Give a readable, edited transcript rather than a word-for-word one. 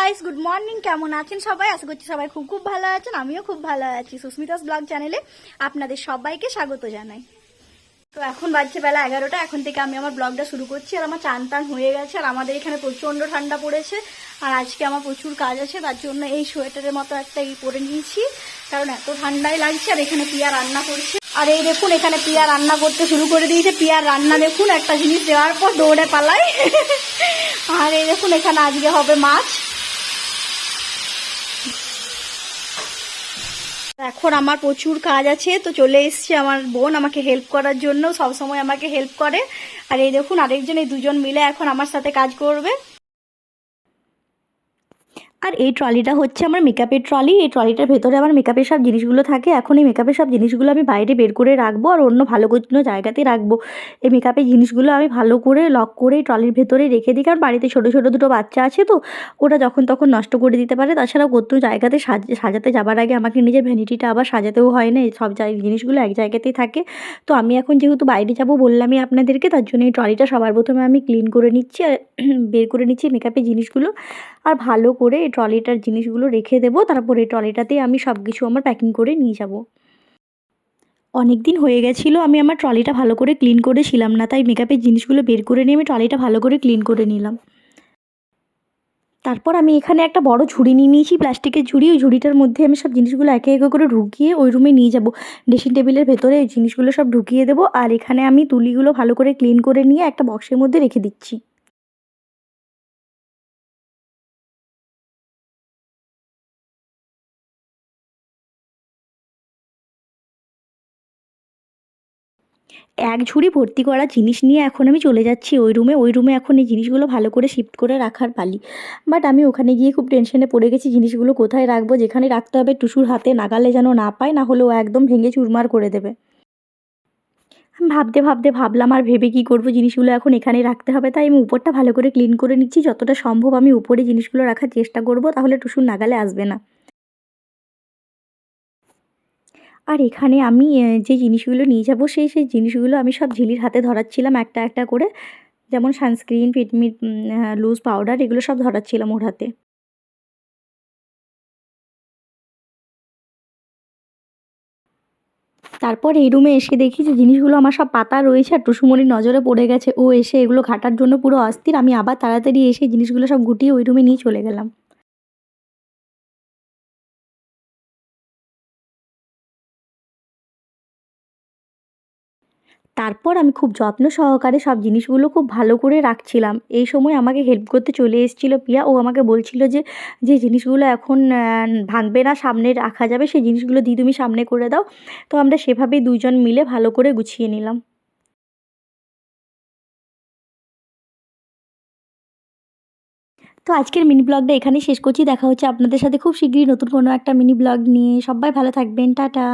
Guys, good morning. কেমন আছেন সবাই? আশা করছি সবাই খুব খুব ভালো আছেন। আমিও খুব ভালো আছি। সুস্মিতাস ব্লগ চ্যানেলে আপনাদের সবাইকে স্বাগত জানাই। তো এখন বাজছে বেলা 11টা। এখন থেকে আমি আমার ব্লগটা শুরু করছি। আর আমার চান টান হয়ে গেছে। আর আমাদের এখানে প্রচণ্ড ঠান্ডা পড়েছে। আর আজকে আমার প্রচুর কাজ আছে, তার জন্য এই সোয়েটারের মতো একটা পরে নিয়েছি, কারণ এত ঠান্ডাই লাগছে। আর এখানে পিয়া রান্না করছে। আর এই দেখুন, এখানে পিয়া রান্না করতে শুরু করে দিয়েছে। পিয়ার রান্না দেখুন, একটা জিনিস দেওয়ার পর দৌড়ে পালায়। আর এই দেখুন, এখানে আজকে হবে মাছ। এখন আমার প্রচুর কাজ আছে, তো চলে এসছে আমার বোন আমাকে হেল্প করার জন্য। সব সময় আমাকে হেল্প করে। আর এই দেখুন, আরেকজন, এই দুজন মিলে এখন আমার সাথে কাজ করবে। আর এই ট্রলিটা হচ্ছে আমার মেকআপের ট্রলি। এই ট্রলিটার ভেতরে আমার মেকআপের সব জিনিসগুলো থাকে। এখন এই মেকআপের সব জিনিসগুলো আমি বাইরে বের করে রাখবো আর অন্য ভালো কোনো জায়গাতে রাখবো। এই মেকআপের জিনিসগুলো আমি ভালো করে লক করে ট্রলির ভেতরে রেখে দিই, কারণ বাড়িতে ছোটো ছোটো দুটো বাচ্চা আছে, তো ওরা যখন তখন নষ্ট করে দিতে পারে। তাছাড়াও কোনো জায়গাতে সাজাতে যাবার আগে আমাকে নিজের ভ্যানিটিটা আবার সাজাতেও হয় না। এই সব জিনিসগুলো এক জায়গাতেই থাকে। তো আমি এখন যেহেতু বাইরে যাব বললামই আপনাদেরকে, তার জন্য এই ট্রলিটা সবার প্রথমে আমি ক্লিন করে নিচ্ছি আর বের করে নিচ্ছি মেকআপের জিনিসগুলো। আর ভালো করে এই ট্রলিটার জিনিসগুলো রেখে দেবো। তারপর এই ট্রলিটাতেই আমি সব কিছু আমার প্যাকিং করে নিয়ে যাব। অনেক দিন হয়ে গেছিলো আমি আমার ট্রলিটা ভালো করে ক্লিন করেছিলাম না, তাই মেকআপের জিনিসগুলো বের করে নিয়ে আমি ট্রলিটা ভালো করে ক্লিন করে নিলাম। তারপর আমি এখানে একটা বড় ঝুড়ি নিয়ে নিয়েছি, প্লাস্টিকের ঝুড়ি। ওই ঝুড়িটার মধ্যে আমি সব জিনিসগুলো একে একে করে ঢুকিয়ে ওই রুমে নিয়ে যাব। ড্রেসিং টেবিলের ভেতরে এই জিনিসগুলো সব ঢুকিয়ে দেবো। আর এখানে আমি তুলিগুলো ভালো করে ক্লিন করে নিয়ে একটা বক্সের মধ্যে রেখে দিচ্ছি। এক ঝুড়ি ভর্তি করা জিনিস নিয়ে এখন আমি চলে যাচ্ছি ওই রুমে। ওই রুমে এখন এই জিনিসগুলো ভালো করে শিফট করে রাখার পালি। বাট আমি ওখানে গিয়ে খুব টেনশনে পড়ে গেছি, জিনিসগুলো কোথায় রাখবো। যেখানে রাখতে হবে টুসুর হাতে নাগালে যেন না পায়, না হলে ও একদম ভেঙে চুরমার করে দেবে। ভাবতে ভাবতে ভাবলাম, আর ভেবে কী করবো, জিনিসগুলো এখন এখানেই রাখতে হবে। তাই আমি উপরটা ভালো করে ক্লিন করে নিচ্ছি। যতটা সম্ভব আমি উপরে জিনিসগুলো রাখার চেষ্টা করব, তাহলে টুসুর নাগালে আসবে না। আর এখানে আমি যে জিনিসগুলো নিয়ে যাব সেই জিনিসগুলো আমি সব ঝিলির হাতে ধরাচ্ছিলাম একটা একটা করে। যেমন সানস্ক্রিন, ফিটমিট, লুজ পাউডার, এগুলো সব ধরাচ্ছিলাম ওর হাতে। তারপর এই রুমে এসে দেখি যে জিনিসগুলো আমার সব পাতা রয়েছে আর টুসুমণির নজরে পড়ে গেছে। ও এসে এগুলো ঘাটার জন্য পুরো অস্থির। আমি আবার তাড়াতাড়ি এসে জিনিসগুলো সব গুটিয়ে ওই রুমে নিয়ে চলে গেলাম। তারপর আমি খুব যত্ন সহকারে সব জিনিসগুলো খুব ভালো করে রাখছিলাম। এই সময় আমাকে হেল্প করতে চলে এসেছিল পিয়া। ও আমাকে বলছিল যে, যে জিনিসগুলো এখন ভাঙবে না, সামনে রাখা যাবে, সেই জিনিসগুলো দিয়ে তুমি সামনে করে দাও। তো আমরা সেভাবেই দুজন মিলে ভালো করে গুছিয়ে নিলাম। তো আজকের মিনি ব্লগটা এখানেই শেষ করছি। দেখা হচ্ছে আপনাদের সাথে খুব শিগগিরই নতুন কোনো একটা মিনি ব্লগ নিয়ে। সবাই ভালো থাকবেন। টাটা।